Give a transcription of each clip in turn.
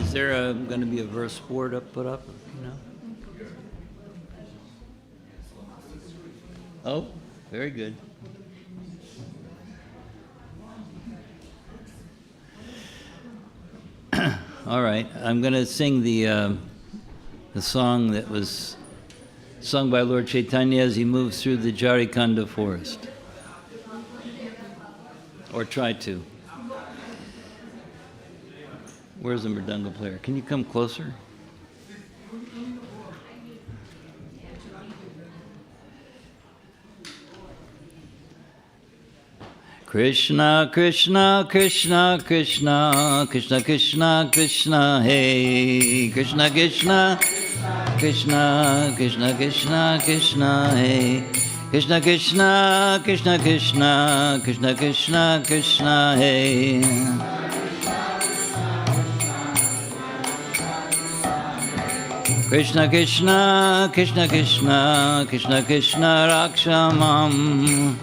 Is there going to be a verse board put up? You know? Oh, very good. All right, I'm going to sing the song that was sung by Lord Chaitanya as he moves through the Jarikanda forest. Or try to. Where's the mridanga player? Can you come closer? Krishna, Krishna, Krishna, Krishna, Krishna, Krishna, Krishna, hey. Krishna, Krishna, Krishna, Krishna, Krishna, Krishna, hey. Krishna, Krishna, Krishna, Krishna, Krishna, Krishna, Krishna, hey. Krishna, Krishna, Krishna, Krishna, Krishna, Krishna, Rakshamam.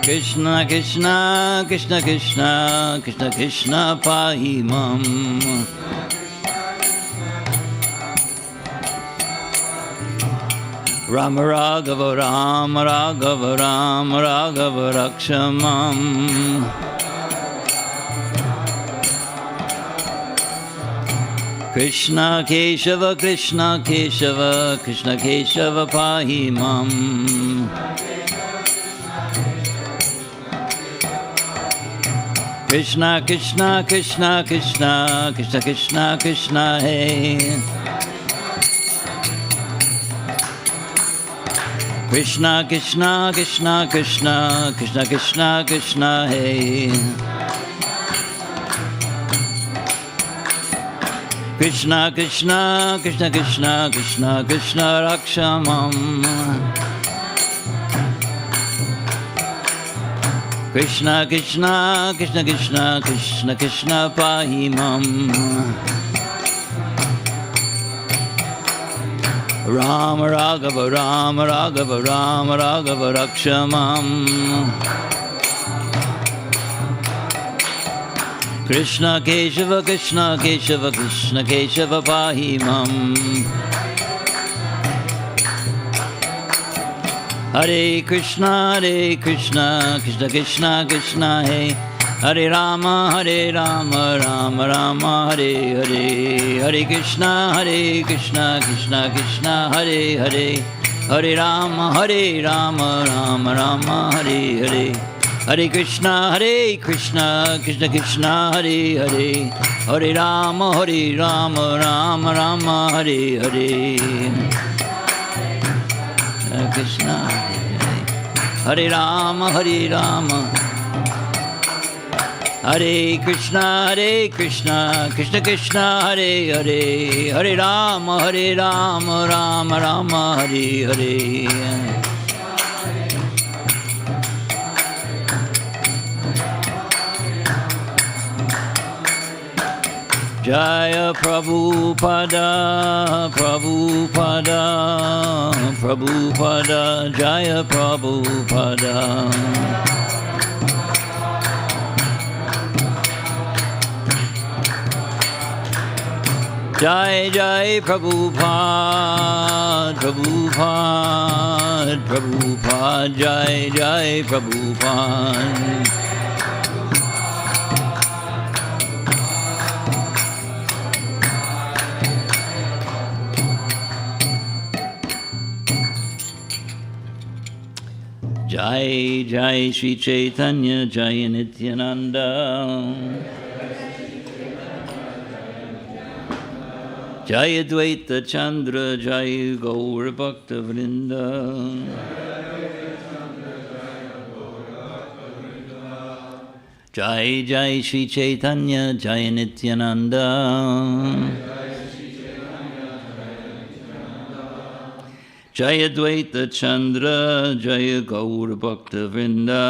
Krishna, Krishna, Krishna, Krishna, Krishna, Krishna, Pahimam. Rama Raghava, Rama Raghava, Rama Raghava, Rakshamam. Krishna Keshava, Krishna Keshava, Krishna Keshava, Pahimam. Krishna, Krishna, Krishna, Krishna, Krishna, Krishna, Krishna, hey. Krishna, Krishna, Krishna, Krishna, Krishna, Krishna, Krishna, hey. Krishna, Krishna, Krishna, Krishna, Krishna, Krishna, Rakshamam. Krishna, Krishna, Krishna, Krishna, Krishna, Krishna, Pahimam. Rama Raghava, Rama Raghava, Rama Raghava, Rakshamam. Krishna Keshava, Krishna Keshava, Krishna Keshava, Pahimam. Hare Krishna, Krishna Krishna, Krishna, hey. Hare Rama, Rama Rama, Hare Hare. Hare Krishna, Krishna Krishna, Hare Hare. Hare Rama, Rama Rama, Hare Hare. Hare Krishna, Krishna Krishna, Hare Hare. Hare Rama, Rama Rama, Hare Hare. Hare Krishna, Hare Rama, Hare Krishna, Krishna Krishna, Hare Hare. Hare Rama, Rama Rama, Hare Hare. Jaya Prabhupada, Prabhupada, Prabhupada, Jaya Prabhupada. Jai Jai Prabhupada, Prabhupada, Prabhupada, Jai Jai Prabhupada. Jai Jai Shri Chaitanya, Jai Nityananda. Jai Advaita Chandra, Jai Gaur Bhakta Vrinda. Jai Jai Shri Chaitanya, Jai Nityananda. Jai Advaita Chandra, Jai Gaur Bhakta Vrinda.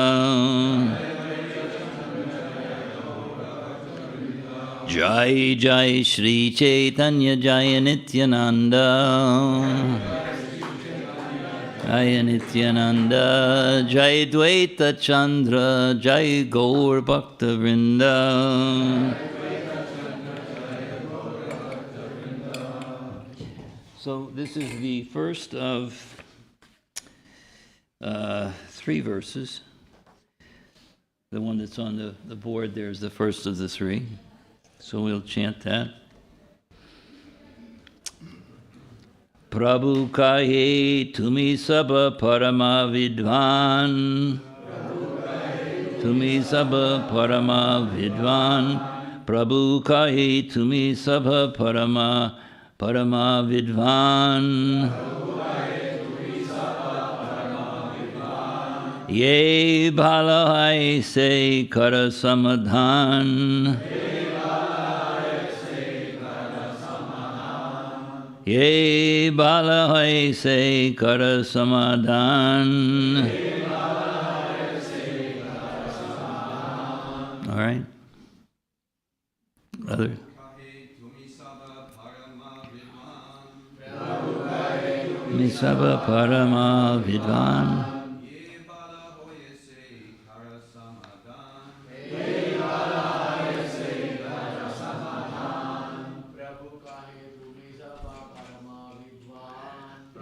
Jai Jai Shri Chaitanya, Jai Nityananda. Jai Nityananda, Jai Dvaita Chandra, Jai Gaur Bhakta Vrinda. So this is the first of 3 verses. The one that's on the board there is the first of the 3. So we'll chant that. Prabhu kahe tumi sabha parama vidvan. Tumi sabha parama vidvan. Prabhu kahe tumi sabha parama vidvan. Ye bhala hai se kara samadhan. Ye bala hai se kara samadhan. All right. Other. Misaba parama vidvan.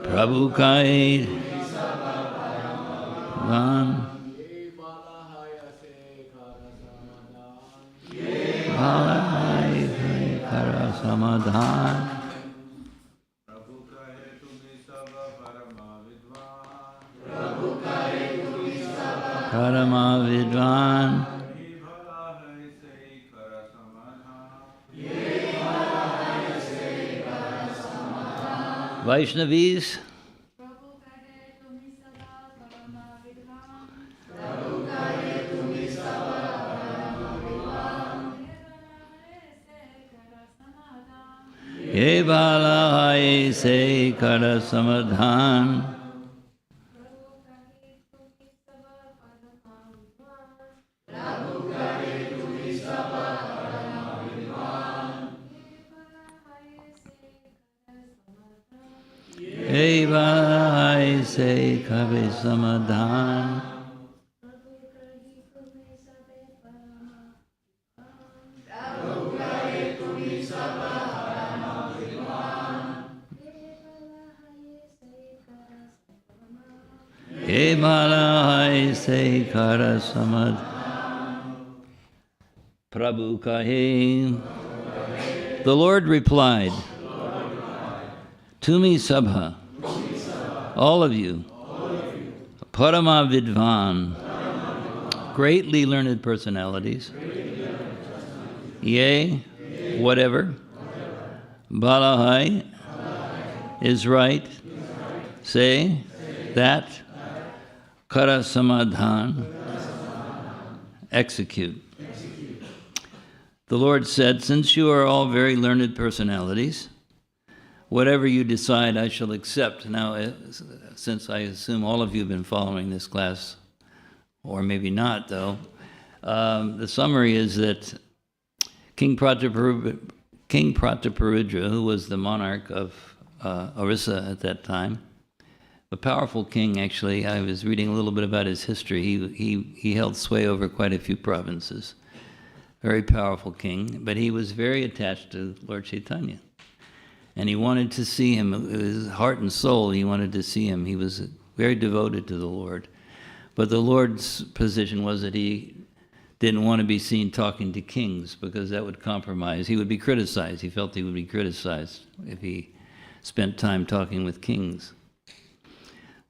Prabhu kai Van Balai Kara Samadhan. Parama Vidvan. Vaishnavis. Ye bala hai se kara samadhan. Ye bala hai se kara samadhan. Ye bala hai se kara samadhan. Prabhu kahe. The Lord replied, Tumi sabha, all of you, parama vidvan, greatly learned personalities, yea, whatever, balahai is right, say that, kara samadhan, execute. The Lord said, since you are all very learned personalities, whatever you decide, I shall accept. Now, since I assume all of you have been following this class, or maybe not, though, the summary is that King Prataparudra, who was the monarch of Orissa at that time, a powerful king, actually. I was reading a little bit about his history. He held sway over quite a few provinces. Very powerful king, but he was very attached to Lord Chaitanya. And he wanted to see him, his heart and soul, he wanted to see him. He was very devoted to the Lord. But the Lord's position was that he didn't want to be seen talking to kings because that would compromise. He would be criticized. He felt he would be criticized if he spent time talking with kings.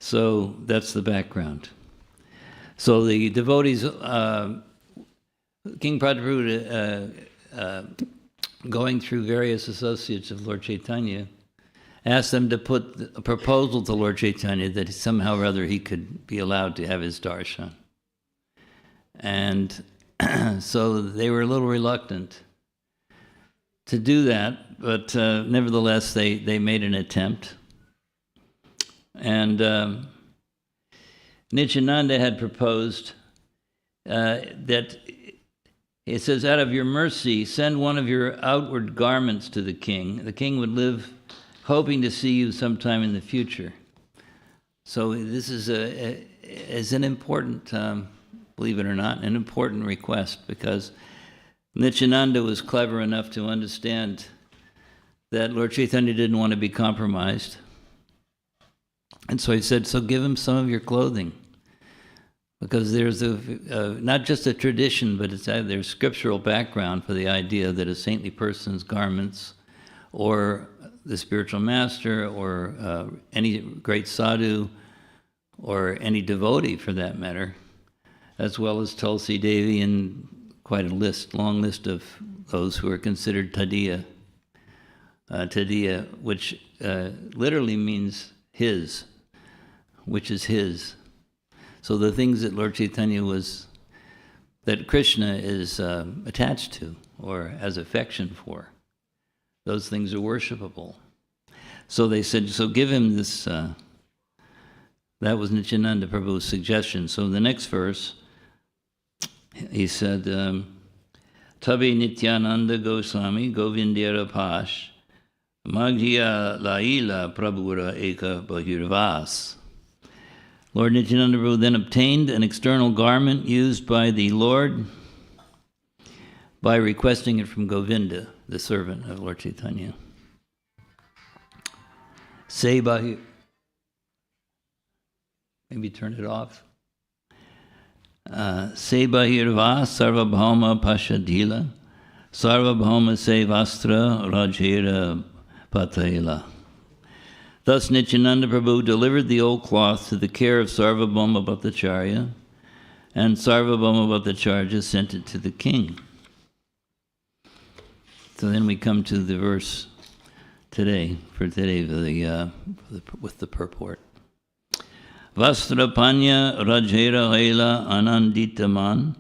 So that's the background. So the devotees, King Prataparudra, going through various associates of Lord Chaitanya, asked them to put a proposal to Lord Chaitanya that somehow or other he could be allowed to have his darshan. And so they were a little reluctant to do that, but nevertheless they made an attempt. And Nityananda had proposed that, it says, out of your mercy, send one of your outward garments to the king. The king would live hoping to see you sometime in the future. So this is an important, believe it or not, an important request, because Nityananda was clever enough to understand that Lord Chaitanya didn't want to be compromised. And so he said, so give him some of your clothing. Because there's not just a tradition, but there's scriptural background for the idea that a saintly person's garments, or the spiritual master, or any great sadhu, or any devotee for that matter, as well as Tulsi Devi and quite a long list of those who are considered tadiya. Tadiya, which literally means his, which is his. So the things that Lord Chaitanya that Krishna is attached to or has affection for, those things are worshipable. So they said, so give him this, that was Nityananda Prabhu's suggestion. So in the next verse, he said, Tabi Nityananda Goswami Govindera Pash Magya Laila Prabhura Eka Bahirvas. Lord Nityananda Prabhu then obtained an external garment used by the Lord by requesting it from Govinda, the servant of Lord Chaitanya. Say Bahir. Maybe turn it off. Se Bahirva Sarvabhauma Pashadila Sarvabhauma Se Vastra Rajera Patela. Thus Nityananda Prabhu delivered the old cloth to the care of Sarvabhauma Bhattacharya, and Sarvabhauma Bhattacharya sent it to the king. So then we come to the verse with the purport. Vastrapanya Rajera Haila Ananditaman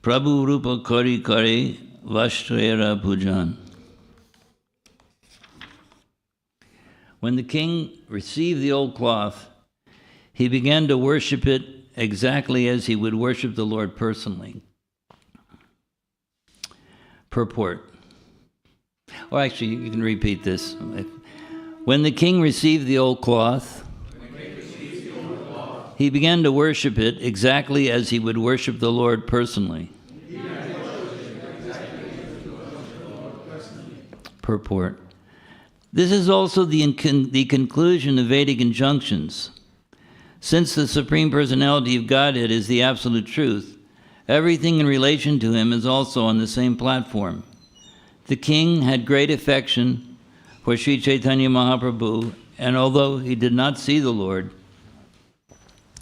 Prabhu Rupa Kari Kare Vastrera Pujan. When the king received the old cloth, he began to worship it exactly as he would worship the Lord personally. Purport. Or actually, you can repeat this. When the king received the old cloth, he began to worship it exactly as he would worship the Lord personally. Purport. This is also the conclusion of Vedic injunctions. Since the Supreme Personality of Godhead is the absolute truth, everything in relation to him is also on the same platform. The king had great affection for Sri Chaitanya Mahaprabhu, and although he did not see the Lord,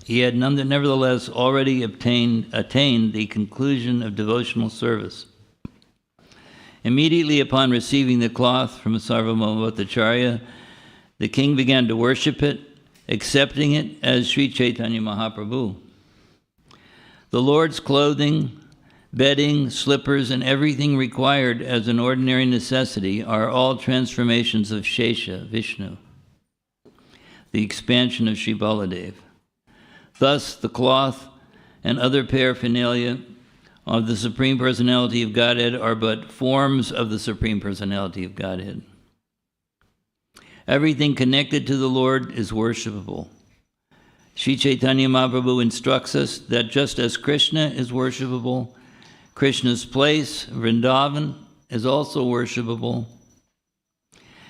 he had nevertheless already attained the conclusion of devotional service. Immediately upon receiving the cloth from Sarvabhauma Bhattacharya, the king began to worship it, accepting it as Sri Chaitanya Mahaprabhu. The Lord's clothing, bedding, slippers, and everything required as an ordinary necessity are all transformations of Shesha, Vishnu, the expansion of Sri Baladev. Thus, the cloth and other paraphernalia of the Supreme Personality of Godhead are but forms of the Supreme Personality of Godhead. Everything connected to the Lord is worshipable. Sri Chaitanya Mahaprabhu instructs us that just as Krishna is worshipable, Krishna's place, Vrindavan, is also worshipable.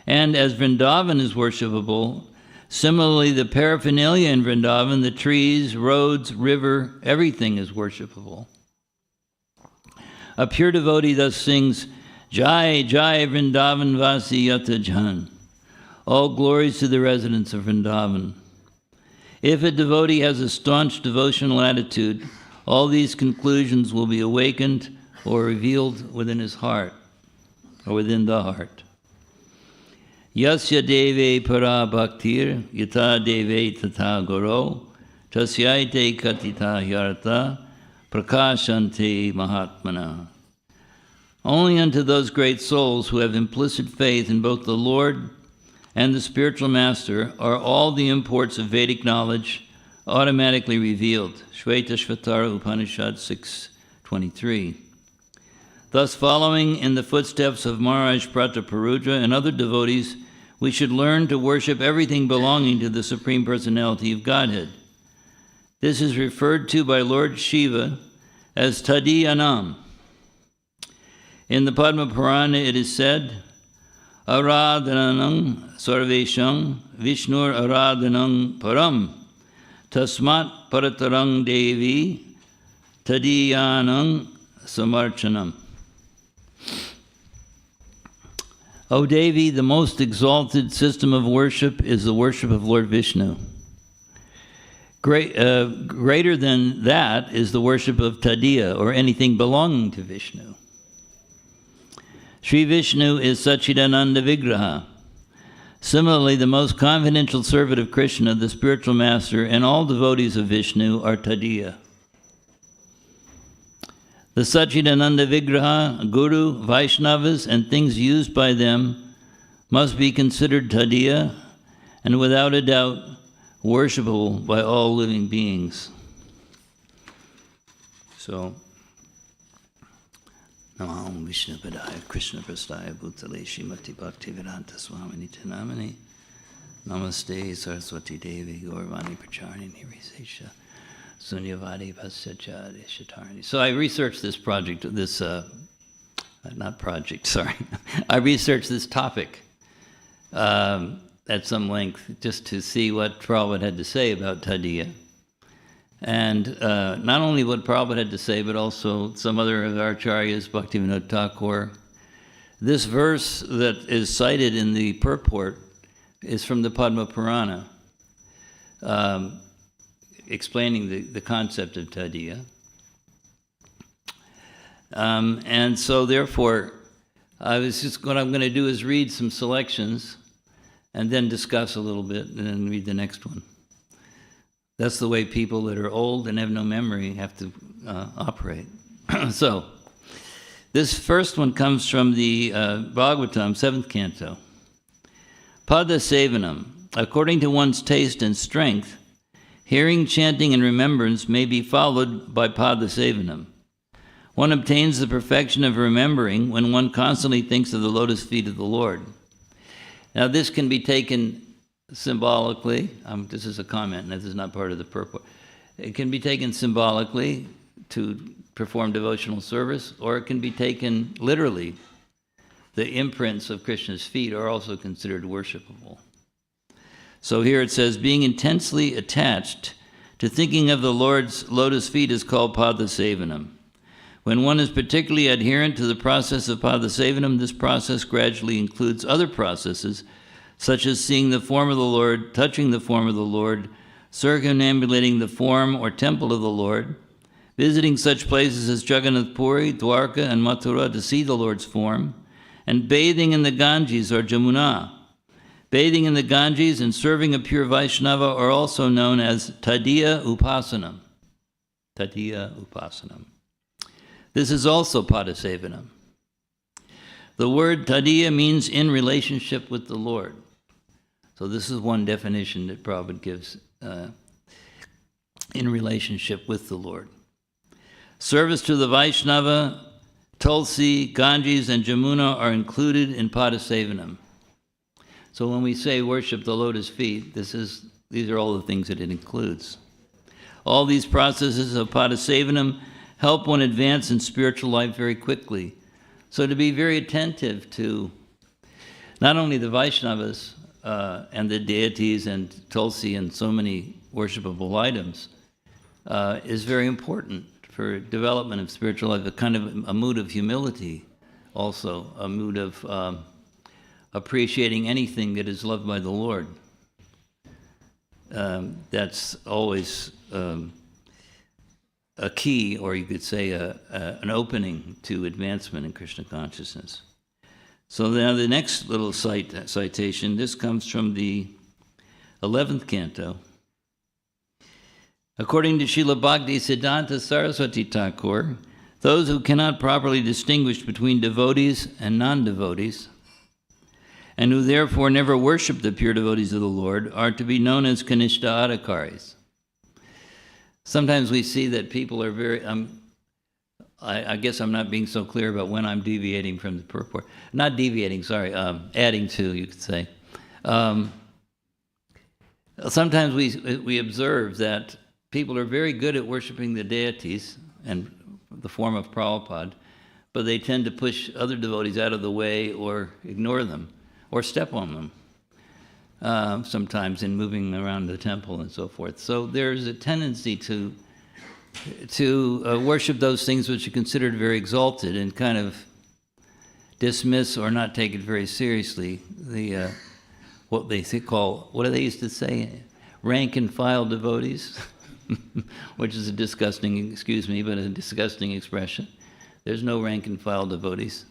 And as Vrindavan is worshipable, similarly the paraphernalia in Vrindavan, the trees, roads, river, everything is worshipable. A pure devotee thus sings, Jai, Jai, Vrindavan Vasi Yata Jan. All glories to the residents of Vrindavan. If a devotee has a staunch devotional attitude, all these conclusions will be awakened or revealed within his heart, or within the heart. Yasya deve para bhaktir, yata deve tata goro, tasyaite katita yarta, prakashante mahatmana. Only unto those great souls who have implicit faith in both the Lord and the spiritual master are all the imports of Vedic knowledge automatically revealed. Shvetashvatara Upanishad 6:23. Thus, following in the footsteps of Maharaj Prataparudra and other devotees, we should learn to worship everything belonging to the Supreme Personality of Godhead. This is referred to by Lord Shiva as Tadiyanam. In the Padma Purana it is said, Aradhanang sarveshang Vishnur aradhanang param tasmat paratarang devi tadiyanang samarchanam. O Devi, the most exalted system of worship is the worship of Lord Vishnu. Greater than that is the worship of Tadiya, or anything belonging to Vishnu. Sri Vishnu is Sachidananda Vigraha. Similarly, the most confidential servant of Krishna, the spiritual master, and all devotees of Vishnu are Tadiya. The Sachidananda Vigraha, Guru, Vaishnavas, and things used by them must be considered Tadiya, and without a doubt, worshipable by all living beings. So, Namah Vishnu Padaya Krishna Prastaya Bhutale Srimati Bhaktivedanta Swamini Tanamani Namaste Saraswati Devi Gauravani Pracharini Risesha Sunyavadi Pasyachari Shatarni. So I researched this project, I researched this topic at some length just to see what Prabhupada had to say about Tadiya. And not only what Prabhupada had to say, but also some other of our acharyas, Bhaktivedanta Thakur. This verse that is cited in the purport is from the Padma Purana, explaining the concept of Tadiya. And so therefore, what I'm going to do is read some selections and then discuss a little bit and then read the next one. That's the way people that are old and have no memory have to operate. So, this first one comes from the Bhagavatam, 7th canto. Pada Sevanam. According to one's taste and strength, hearing, chanting, and remembrance may be followed by Pada Sevanam. One obtains the perfection of remembering when one constantly thinks of the lotus feet of the Lord. Now, this can be taken symbolically. This is a comment, and this is not part of the purport. It can be taken symbolically to perform devotional service, or it can be taken literally. The imprints of Krishna's feet are also considered worshipable. So here it says, being intensely attached to thinking of the Lord's lotus feet is called Pada Sevanam. When one is particularly adherent to the process of Pada Sevanam, this process gradually includes other processes, such as seeing the form of the Lord, touching the form of the Lord, circumambulating the form or temple of the Lord, visiting such places as Jagannath Puri, Dwarka, and Mathura to see the Lord's form, and bathing in the Ganges or Jamuna. Bathing in the Ganges and serving a pure Vaishnava are also known as Tadiya Upasanam. Tadiya Upasanam. This is also Pada Sevanam. The word Tadiya means in relationship with the Lord. So this is one definition that Prabhupada gives, in relationship with the Lord. Service to the Vaishnava, Tulsi, Ganges, and Jamuna are included in Pada Sevanam. So when we say worship the lotus feet, these are all the things that it includes. All these processes of Pada Sevanam help one advance in spiritual life very quickly. So to be very attentive to not only the Vaishnavas and the deities and Tulsi and so many worshipable items is very important for development of spiritual life, a kind of a mood of humility also, a mood of appreciating anything that is loved by the Lord. That's always a key, or you could say an opening to advancement in Krishna consciousness. So now the next little citation, this comes from the 11th canto. According to Srila Bhaktisiddhanta Saraswati Thakur, those who cannot properly distinguish between devotees and non-devotees, and who therefore never worship the pure devotees of the Lord, are to be known as Kanishta Adhikaris. Sometimes we see that people are very, I guess I'm not being so clear about when I'm deviating from the purport. Not deviating, sorry, adding to, you could say. Sometimes we observe that people are very good at worshiping the deities and the form of Prabhupada, but they tend to push other devotees out of the way or ignore them or step on them, sometimes in moving around the temple and so forth. So there's a tendency to worship those things which are considered very exalted and kind of dismiss or not take it very seriously what they call, what do they used to say, rank and file devotees, which is a disgusting, excuse me, but a disgusting expression. There's no rank and file devotees.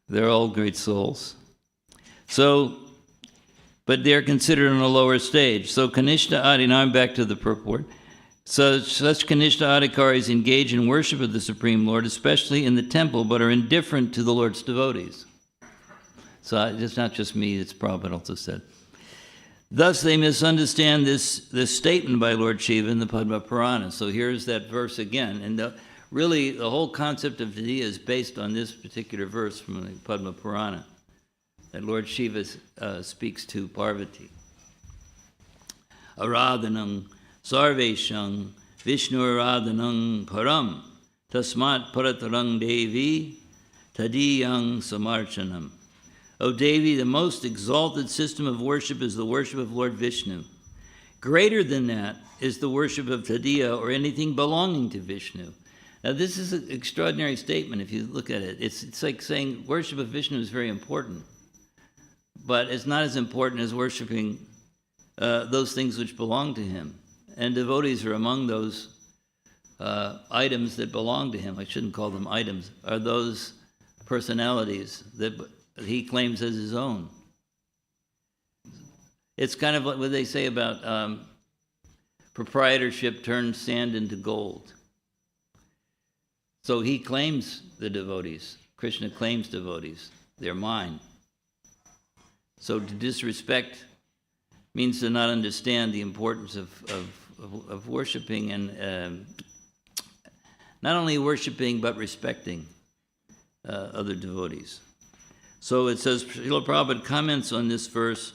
They're all great souls. So, but they're considered on a lower stage. So Kanishta Adi, now I'm back to the purport. So such Kanishta Adhikaris engage in worship of the Supreme Lord, especially in the temple, but are indifferent to the Lord's devotees. So it's not just me, it's Prabhupada also said. Thus they misunderstand this statement by Lord Shiva in the Padma Purana. So here's that verse again. And really, the whole concept of Tadiya is based on this particular verse from the Padma Purana, that Lord Shiva speaks to Parvati. Aradhanam sarveshang Vishnu aradhanam param tasmat paratarang devi tadiyang samarchanam. O Devi, the most exalted system of worship is the worship of Lord Vishnu. Greater than that is the worship of Tadiya or anything belonging to Vishnu. Now this is an extraordinary statement if you look at it. It's like saying worship of Vishnu is very important, but it's not as important as worshiping those things which belong to him. And devotees are among those items that belong to him. I shouldn't call them items, are those personalities that he claims as his own. It's kind of what they say about proprietorship turns sand into gold. So he claims the devotees. Krishna claims devotees. They're mine. So to disrespect means to not understand the importance of worshiping and not only worshiping but respecting other devotees. So it says, Srila Prabhupada comments on this verse,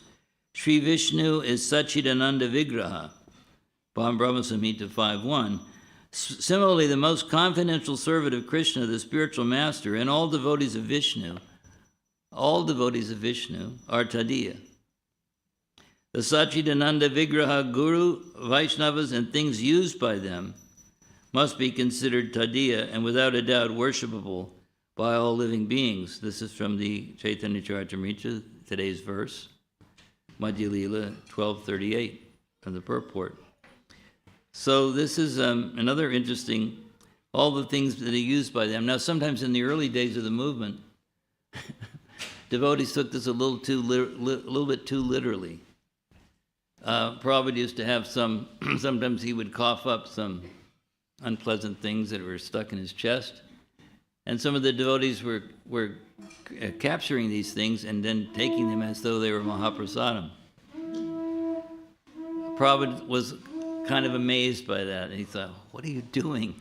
Sri Vishnu is Sachidananda Vigraha, Brahma Samhita 5.1. Similarly, the most confidential servant of Krishna, the spiritual master, and all devotees of Vishnu are Tadiya. The Sachidananda Vigraha, Guru, Vaishnavas, and things used by them must be considered Tadiya and without a doubt worshipable by all living beings. This is from the Chaitanya Charitamrita, today's verse, Madhya Lila 12:38, from the purport. So this is another interesting, all the things that are used by them. Now sometimes in the early days of the movement, devotees took this a little bit too literally. Prabhupada used to have sometimes he would cough up some unpleasant things that were stuck in his chest. And some of the devotees were capturing these things and then taking them as though they were Mahaprasadam. Prabhupada was kind of amazed by that. And he thought, what are you doing?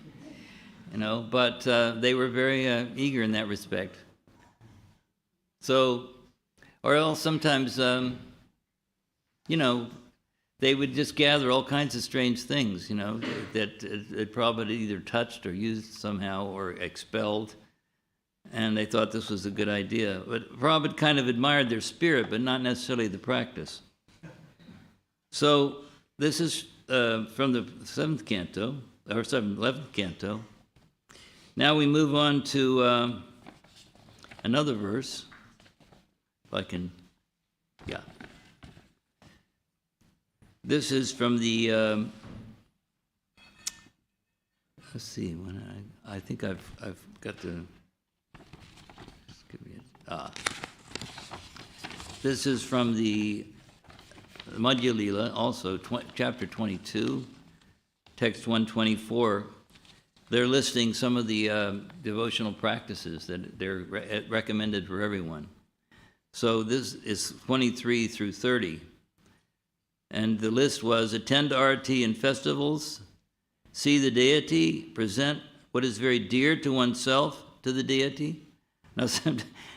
But they were very eager in that respect. So, or else sometimes, they would just gather all kinds of strange things, that Prabhupada either touched or used somehow or expelled, and they thought this was a good idea. But Prabhupada kind of admired their spirit, but not necessarily the practice. So this is from the 7th canto, or 11th canto. Now we move on to another verse, if I can, yeah. This is from the, let's see, when I think I've got the, just give me this is from the Madhya Lila, also chapter 22, text 124. They're listing some of the devotional practices that they're recommended for everyone. So this is 23 through 30. And the list was, attend arati in festivals, see the deity, present what is very dear to oneself to the deity. Now,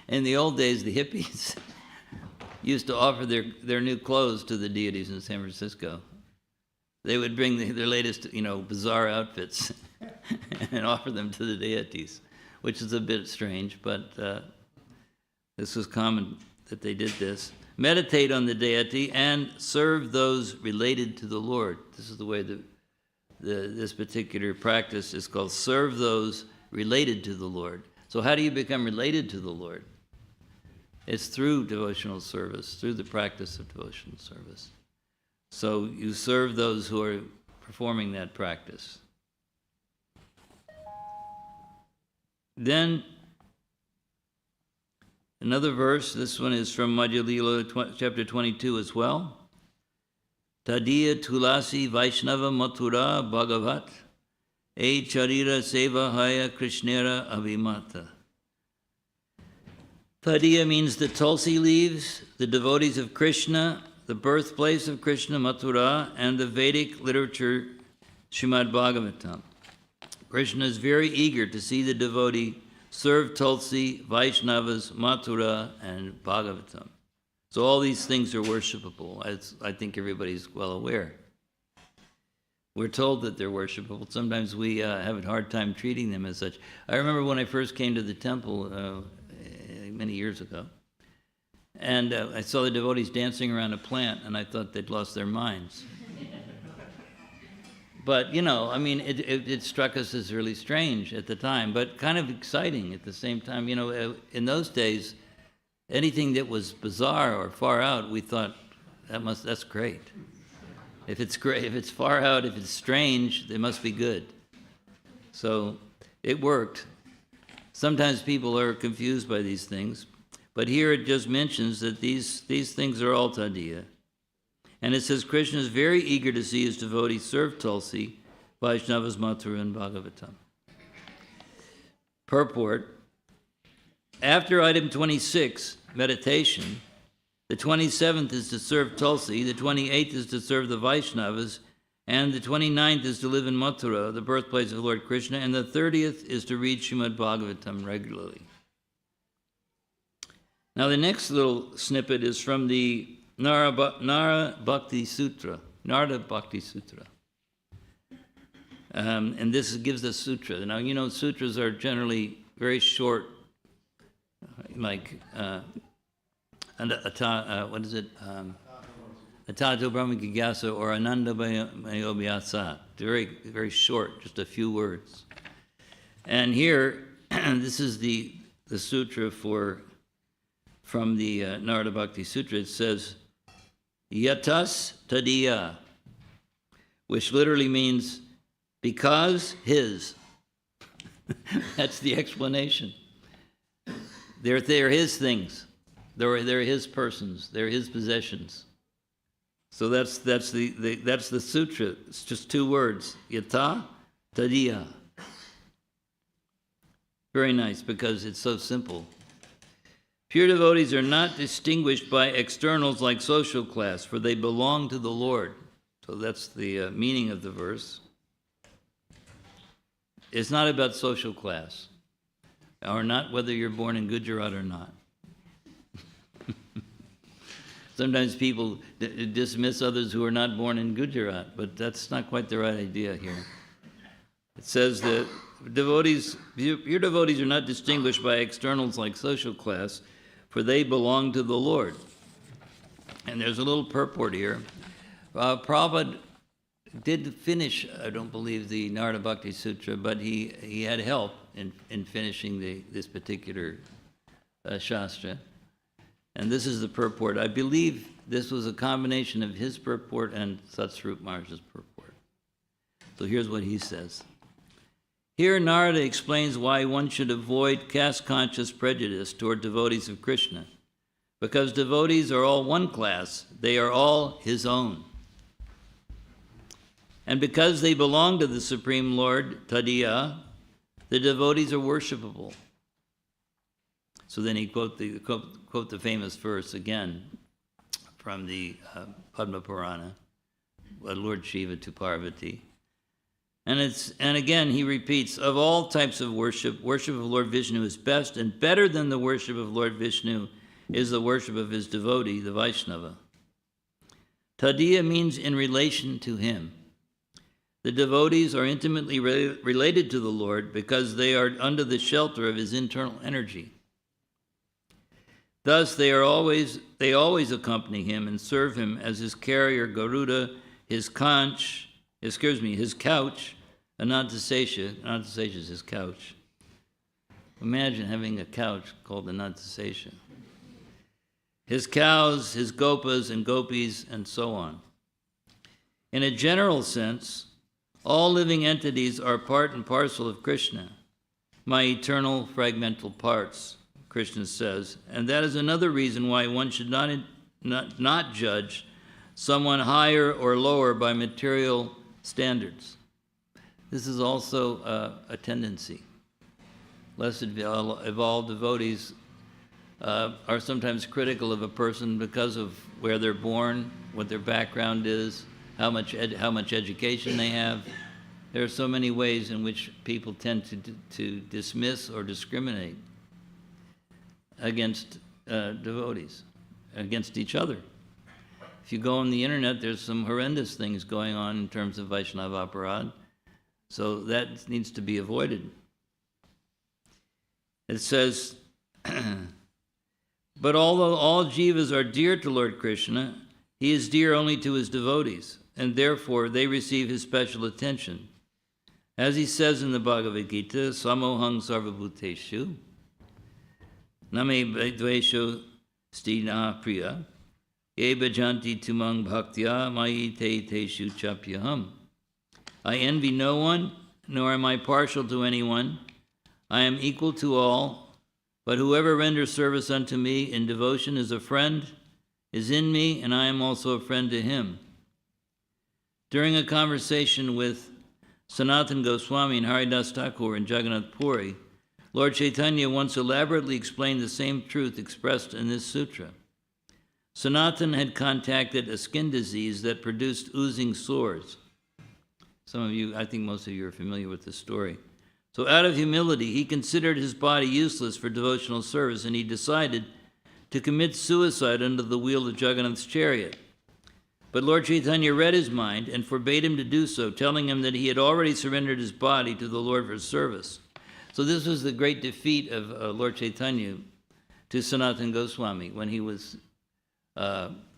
in the old days, the hippies, used to offer their new clothes to the deities in San Francisco. They would bring their latest, bizarre outfits and offer them to the deities, which is a bit strange, but this was common that they did this. Meditate on the deity and serve those related to the Lord. This is the way this particular practice is called, serve those related to the Lord. So how do you become related to the Lord? It's through devotional service, through the practice of devotional service. So you serve those who are performing that practice. Then, another verse, this one is from Madhya Lila, chapter 22 as well. Tadiya Tulasi Vaishnava Mathura Bhagavat E Charira Seva Haya Krishnera Abhimata. Tadiya means the tulsi leaves, the devotees of Krishna, the birthplace of Krishna, Mathura, and the Vedic literature, Srimad Bhagavatam. Krishna is very eager to see the devotee serve Tulsi, Vaishnavas, Mathura, and Bhagavatam. So all these things are worshipable, as I think everybody's well aware. We're told that they're worshipable. Sometimes we have a hard time treating them as such. I remember when I first came to the temple many years ago, and I saw the devotees dancing around a plant, and I thought they'd lost their minds. But, it struck us as really strange at the time, but kind of exciting at the same time. In those days, anything that was bizarre or far out, we thought, that's great. If it's great, if it's far out, if it's strange, it must be good. So it worked. Sometimes people are confused by these things, but here it just mentions that these things are all tadiya. And it says Krishna is very eager to see his devotees serve Tulsi, Vaishnavas, Mathura, and Bhagavatam. Purport. After item 26, meditation, the 27th is to serve Tulsi, the 28th is to serve the Vaishnavas, and the 29th is to live in Mathura, the birthplace of Lord Krishna, and the 30th is to read Srimad Bhagavatam regularly. Now the next little snippet is from the Narada Bhakti Sutra. And this gives the sutra. Now, sutras are generally very short, like, what is it? Atato Brahmagigasa or Ananda Mayobhyasa. Very, very short, just a few words. And here, this is the sutra from the Narada Bhakti Sutra. It says, Yatas Tadiya, which literally means because his. That's the explanation. They're his things. They're his persons. They're his possessions. So that's the sutra. It's just two words. Yata Tadiya. Very nice because it's so simple. Pure devotees are not distinguished by externals like social class, for they belong to the Lord. So that's the meaning of the verse. It's not about social class, or not whether you're born in Gujarat or not. Sometimes people dismiss others who are not born in Gujarat, but that's not quite the right idea here. It says that pure devotees are not distinguished by externals like social class, for they belong to the Lord. And there's a little purport here. Prabhupada did finish, I don't believe, the Narada Bhakti Sutra, but he had help in finishing this particular Shastra. And this is the purport. I believe this was a combination of his purport and Satsvarup Maharaj's purport. So here's what he says. Here Narada explains why one should avoid caste-conscious prejudice toward devotees of Krishna. Because devotees are all one class, they are all his own. And because they belong to the Supreme Lord, Tadiya, the devotees are worshipable. So then he quote the famous verse again from the Padma Purana, Lord Shiva to Parvati. And again he repeats, of all types of worship, worship of Lord Vishnu is best, and better than the worship of Lord Vishnu is the worship of his devotee, the Vaishnava. Tadiya means in relation to him. The devotees are intimately related to the Lord because they are under the shelter of his internal energy. Thus, they always accompany him and serve him as his carrier, Garuda, his couch, Anantasesha. Anantasesha is his couch. Imagine having a couch called Anantasesha. His cows, his gopas and gopis, and so on. In a general sense, all living entities are part and parcel of Krishna, my eternal fragmental parts, Krishna says, and that is another reason why one should not judge someone higher or lower by material standards. This is also a tendency. Less evolved devotees are sometimes critical of a person because of where they're born, what their background is, how much education they have. There are so many ways in which people tend to dismiss or discriminate against devotees, against each other. If you go on the internet, there's some horrendous things going on in terms of Vaishnava aparad, so that needs to be avoided. It says, but although all jivas are dear to Lord Krishna, he is dear only to his devotees, and therefore they receive his special attention. As he says in the Bhagavad Gita, Samohang sarvabhuteshu, name dvesho stina priya, ye bhajanti tumang bhaktya mayi te teshu chapyaham. I envy no one, nor am I partial to anyone. I am equal to all, but whoever renders service unto me in devotion is a friend, is in me, and I am also a friend to him. During a conversation with Sanatana Goswami and Haridas Thakur in Jagannath Puri, Lord Chaitanya once elaborately explained the same truth expressed in this sutra. Sanatana had contracted a skin disease that produced oozing sores. Some of you, I think most of you are familiar with this story. So out of humility, he considered his body useless for devotional service, and he decided to commit suicide under the wheel of Jagannath's chariot. But Lord Chaitanya read his mind and forbade him to do so, telling him that he had already surrendered his body to the Lord for service. So this was the great defeat of Lord Chaitanya to Sanatana Goswami when he was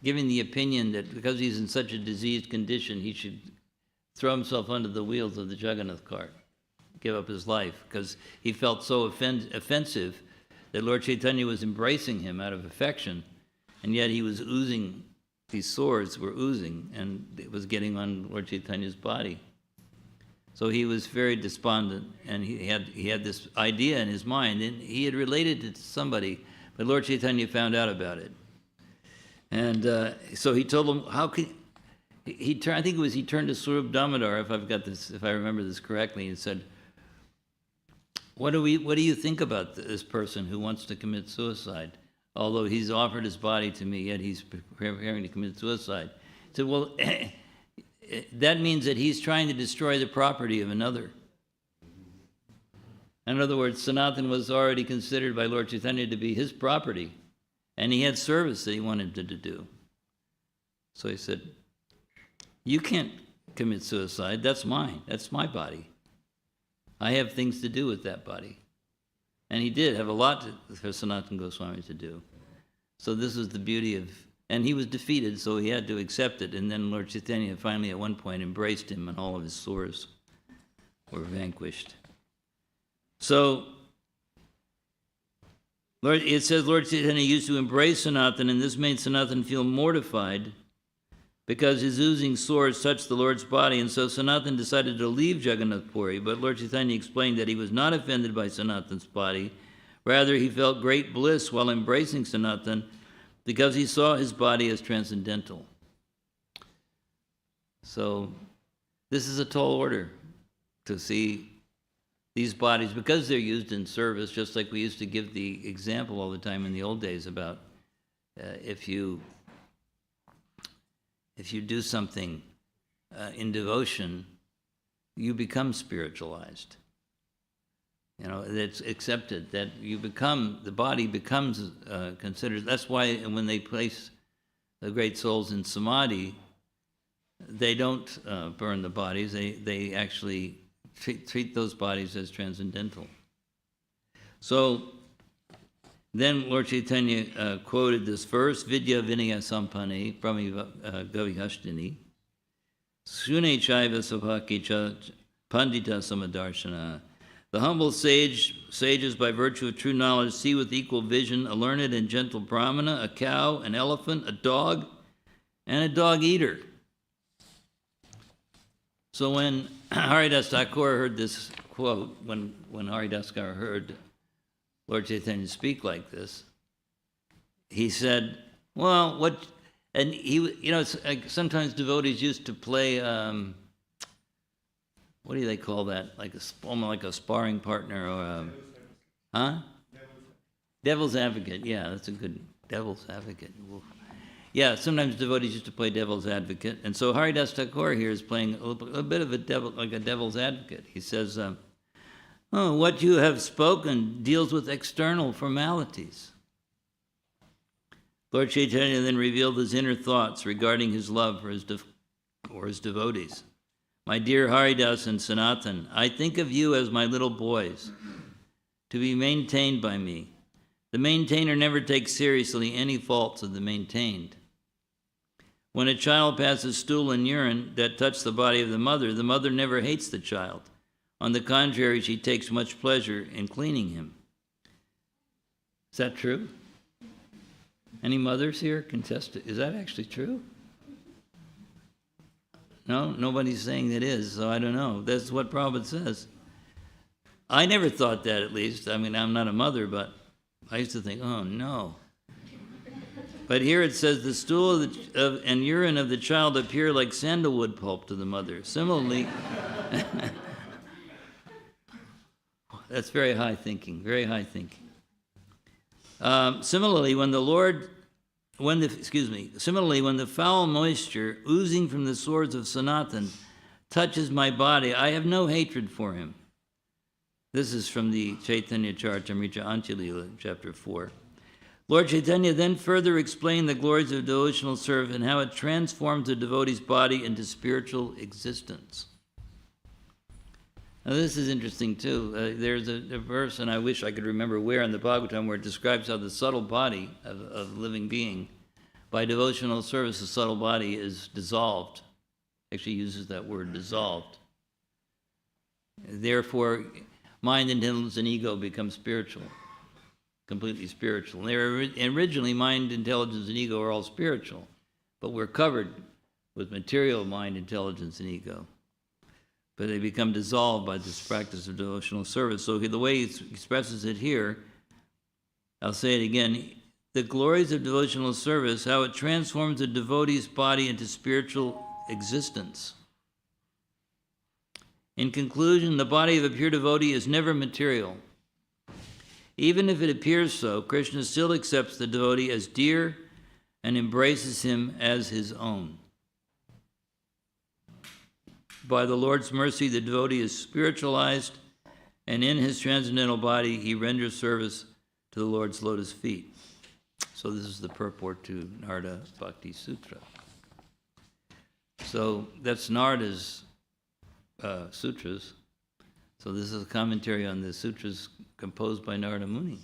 giving the opinion that because he's in such a diseased condition, he should throw himself under the wheels of the Jagannath cart, give up his life, because he felt so offensive that Lord Chaitanya was embracing him out of affection, and yet he was oozing, these sores were oozing, and it was getting on Lord Chaitanya's body. So he was very despondent, and he had this idea in his mind, and he had related it to somebody, but Lord Chaitanya found out about it. And so he told him, how can... he turned to Swarup Damodar, if I remember this correctly, and said, What do you think about this person who wants to commit suicide? Although he's offered his body to me, yet he's preparing to commit suicide. He said, well, that means that he's trying to destroy the property of another. In other words, Sanatana was already considered by Lord Chaitanya to be his property, and he had service that he wanted to do. So he said, you can't commit suicide, that's mine, that's my body. I have things to do with that body. And he did have a lot for Sanatana Goswami to do. So this was the beauty of, and he was defeated, so he had to accept it. And then Lord Chaitanya finally at one point embraced him, and all of his sores were vanquished. So it says Lord Chaitanya used to embrace Sanatana, and this made Sanatana feel mortified because his oozing sores touched the Lord's body, and so Sanatana decided to leave Jagannath Puri, but Lord Chaitanya explained that he was not offended by Sanatana's body. Rather, he felt great bliss while embracing Sanatana because he saw his body as transcendental. So this is a tall order to see these bodies, because they're used in service, just like we used to give the example all the time in the old days about if you do something in devotion, you become spiritualized. That's accepted, that the body becomes considered. That's why when they place the great souls in samadhi, they don't burn the bodies. They actually treat those bodies as transcendental. So then Lord Chaitanya quoted this verse, Vidya Vinaya Sampane, Brahmi Gavihashtini, Sune Chaiva Sabhaki Cha Pandita Samadarshana. The humble sages, by virtue of true knowledge, see with equal vision a learned and gentle brahmana, a cow, an elephant, a dog, and a dog eater. So when Haridas Thakur heard this quote, when Haridas Thakur heard Lord Chaitanya speak like this, he said, well, what, and he, it's like sometimes devotees used to play, what do they call that? Almost like a sparring partner or Devil's advocate. Yeah, that's a good devil's advocate. Yeah, sometimes devotees used to play devil's advocate, and so Haridas Thakur here is playing a bit of a devil's advocate. He says, what you have spoken deals with external formalities. Lord Chaitanya then revealed his inner thoughts regarding his love for his devotees. My dear Haridas and Sanatan, I think of you as my little boys, to be maintained by me. The maintainer never takes seriously any faults of the maintained. When a child passes stool and urine that touch the body of the mother never hates the child. On the contrary, she takes much pleasure in cleaning him. Is that true? Any mothers here contest it? Is that actually true? No, nobody's saying it is, so I don't know. That's what Prabhupada says. I never thought that, at least. I mean, I'm not a mother, but I used to think, oh, no. But here it says, the stool and urine of the child appear like sandalwood pulp to the mother. Similarly, that's very high thinking, very high thinking. Similarly, when the foul moisture oozing from the swords of Sanatan touches my body, I have no hatred for him. This is from the Chaitanya Charitamrita Antilila, chapter 4. Lord Chaitanya then further explained the glories of devotional service and how it transforms the devotee's body into spiritual existence. Now this is interesting too. There's a verse, and I wish I could remember where in the Bhagavatam, where it describes how the subtle body of a living being, by devotional service, the subtle body is dissolved. Actually uses that word, dissolved. Therefore, mind, intelligence, and ego become spiritual, completely spiritual. And originally, mind, intelligence, and ego are all spiritual, but we're covered with material mind, intelligence, and ego. But they become dissolved by this practice of devotional service. So the way he expresses it here, I'll say it again, the glories of devotional service, how it transforms the devotee's body into spiritual existence. In conclusion, the body of a pure devotee is never material. Even if it appears so, Krishna still accepts the devotee as dear and embraces him as his own. By the Lord's mercy, the devotee is spiritualized, and in his transcendental body, he renders service to the Lord's lotus feet. So this is the purport to Narada Bhakti Sutra. So that's Narada's sutras. So this is a commentary on the sutras composed by Narada Muni.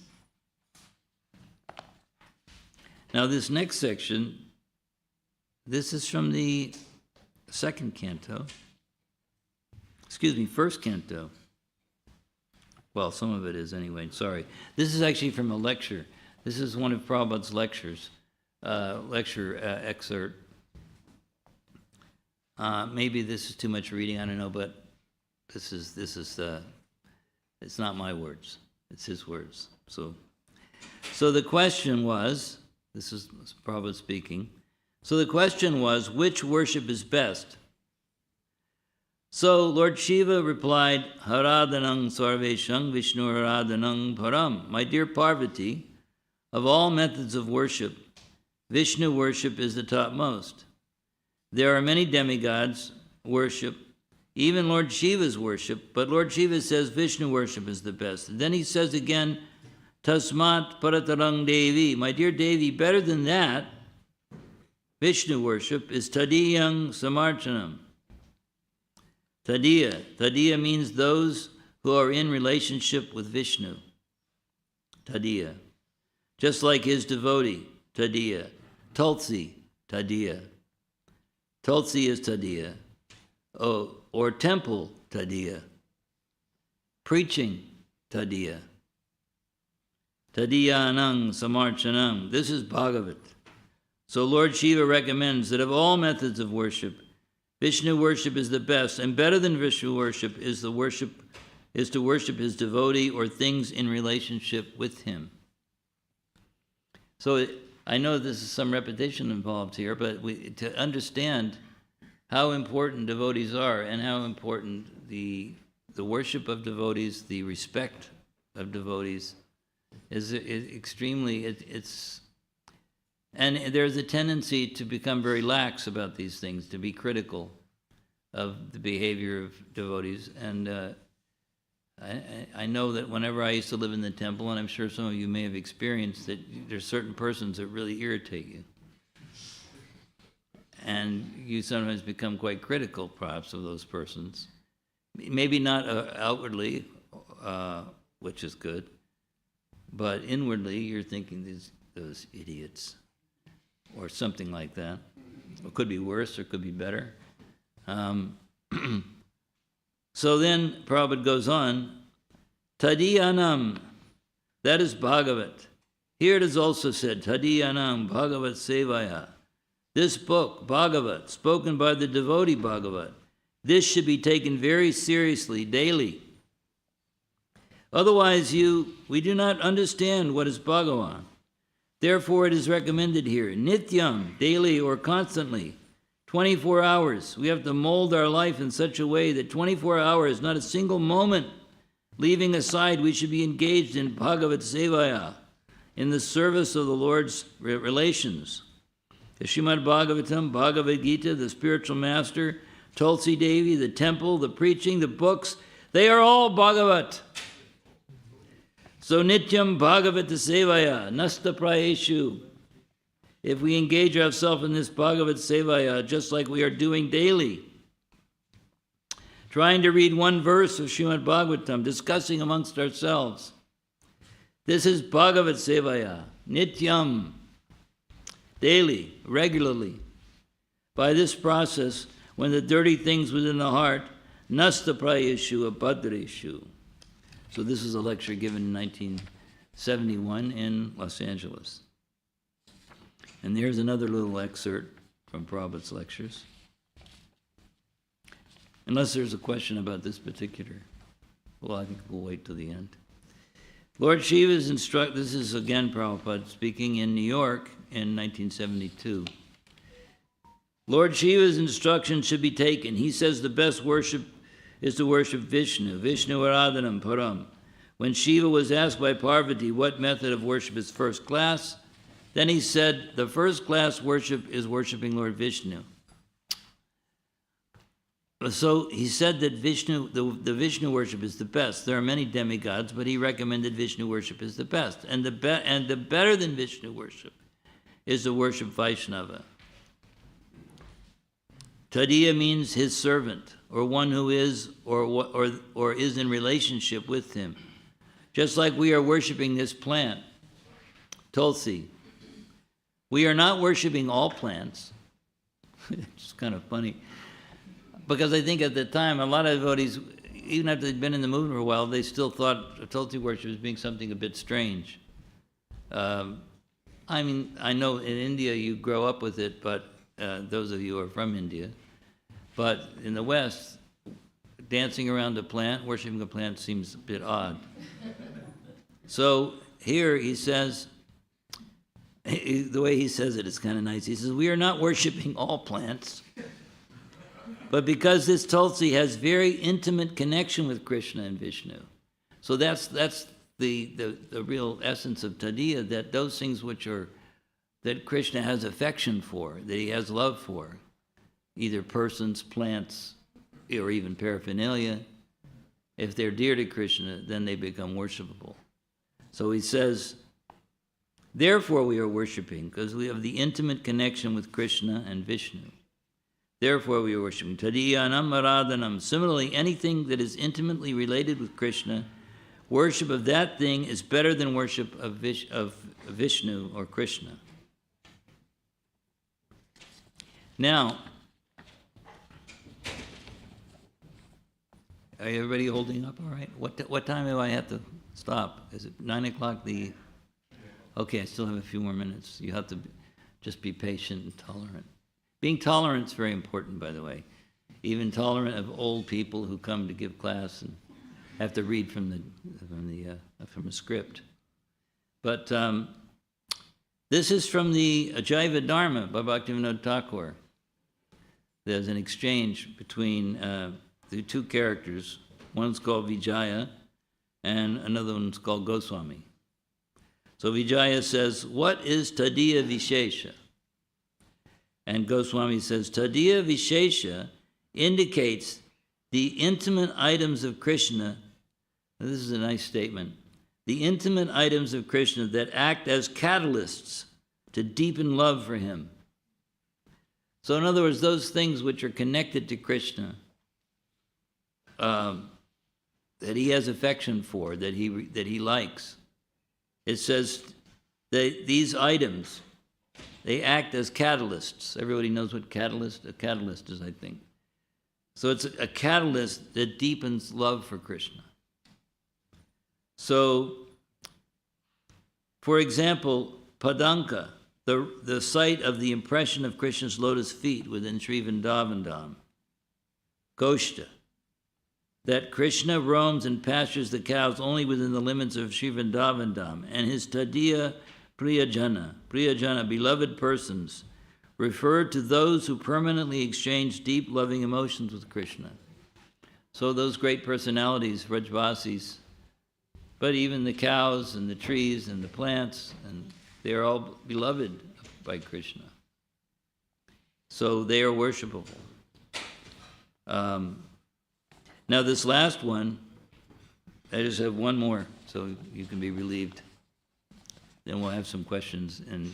Now this next section, this is from the first canto. Well, some of it is anyway, sorry. This is actually from a lecture. This is one of Prabhupada's lectures, excerpt. Maybe this is too much reading, I don't know, but this is it's not my words, it's his words. So the question was, this is Prabhupada speaking, so the question was, which worship is best? So Lord Shiva replied, Haradanang Sarveshang Vishnu Haradanang Param. My dear Parvati, of all methods of worship, Vishnu worship is the topmost. There are many demigods worship even Lord Shiva's worship, but Lord Shiva says Vishnu worship is the best. And then he says again, Tasmat Paratarang Devi, my dear Devi, better than that, Vishnu worship is Tadiyang Samarchanam. Tadiya means those who are in relationship with Vishnu. Tadiya. Just like his devotee, Tadiya. Tulsi, Tadiya. Tulsi is Tadiya. Oh, or temple, Tadiya. Preaching, Tadiya. Tadiyanang Samarchanam. This is Bhagavat. So Lord Shiva recommends that of all methods of worship, Vishnu worship is the best, and better than Vishnu worship is to worship his devotee or things in relationship with him. So I know this is some repetition involved here, but to understand how important devotees are and how important the worship of devotees, the respect of devotees is extremely, and there's a tendency to become very lax about these things, to be critical of the behavior of devotees. And I know that whenever I used to live in the temple, and I'm sure some of you may have experienced that there's certain persons that really irritate you. And you sometimes become quite critical, perhaps, of those persons. Maybe not outwardly, which is good, but inwardly you're thinking those idiots, or something like that. It could be worse or could be better. So then Prabhupada goes on, Tadiyanam, that is Bhagavat. Here it is also said, Tadiyanam Bhagavat Sevaya. This book, Bhagavat, spoken by the devotee Bhagavat, this should be taken very seriously daily. Otherwise we do not understand what is Bhagavan. Therefore it is recommended here, Nityam, daily or constantly, 24 hours. We have to mold our life in such a way that 24 hours, not a single moment leaving aside, we should be engaged in Bhagavat Sevaya, in the service of the Lord's relations. The Srimad Bhagavatam, Bhagavad Gita, the spiritual master, Tulsi Devi, the temple, the preaching, the books, they are all Bhagavat. So Nityam Bhagavata Sevaya, Nasta Prayeshu. If we engage ourselves in this Bhagavat Sevaya, just like we are doing daily, trying to read one verse of Srimad Bhagavatam, discussing amongst ourselves, this is Bhagavat Sevaya, Nityam, daily, regularly. By this process, when the dirty things within the heart, Nasta Prayeshu Abhadreshu. So this is a lecture given in 1971 in Los Angeles. And there's another little excerpt from Prabhupada's lectures. Unless there's a question about this particular, well, I think we'll wait till the end. Lord Shiva's this is again Prabhupada speaking in New York in 1972. Lord Shiva's instruction should be taken. He says the best worship is to worship Vishnu, Vishnu Aradhanam Param. When Shiva was asked by Parvati what method of worship is first class, then he said the first class worship is worshiping Lord Vishnu. So he said that Vishnu, the Vishnu worship is the best. There are many demigods, but he recommended Vishnu worship is the best. And the better than Vishnu worship is to worship Vaishnava. Tadiya means his servant, or one who is or is in relationship with him. Just like we are worshiping this plant, Tulsi. We are not worshiping all plants. It's kind of funny. Because I think at the time, a lot of devotees, even after they'd been in the movement for a while, they still thought Tulsi worship as being something a bit strange. I mean, I know in India you grow up with it, but those of you who are from India. But in the West, dancing around a plant, worshiping a plant seems a bit odd. So here he says, the way he says it is kind of nice. He says, we are not worshiping all plants, but because this Tulsi has very intimate connection with Krishna and Vishnu. So that's the real essence of Tadiya, that those things that Krishna has affection for, that he has love for, either persons, plants, or even paraphernalia, if they're dear to Krishna, then they become worshipable. So he says, therefore we are worshipping, because we have the intimate connection with Krishna and Vishnu. Therefore we are worshipping. Tadiyanam aradhanam. Similarly, anything that is intimately related with Krishna, worship of that thing is better than worship of Vishnu or Krishna. Now, are everybody holding up all right? What time do I have to stop? Is it 9 o'clock? Okay, I still have a few more minutes. You have to just be patient and tolerant. Being tolerant is very important, by the way. Even tolerant of old people who come to give class and have to read from a script. But this is from the Jaiva Dharma by Bhaktivedanta Thakur. There's an exchange between the two characters. One's called Vijaya, and another one's called Goswami. So Vijaya says, what is Tadiya Vishesha? And Goswami says, Tadiya Vishesha indicates the intimate items of Krishna. Now, this is a nice statement. The intimate items of Krishna that act as catalysts to deepen love for him. So in other words, those things which are connected to Krishna, that he has affection for, that he likes. It says that these items, they act as catalysts. Everybody knows what a catalyst is, I think. So it's a catalyst that deepens love for Krishna. So, for example, Padanka, the site of the impression of Krishna's lotus feet within Sri Vrindavan Dham. Goshta, that Krishna roams and pastures the cows only within the limits of Sri Vrindavan Dham, and his Tadiya Priyajana, beloved persons, referred to those who permanently exchange deep loving emotions with Krishna. So those great personalities, Vrajvasis, but even the cows and the trees and the plants, and they are all beloved by Krishna. So they are worshipable. Now this last one, I just have one more, so you can be relieved. Then we'll have some questions. And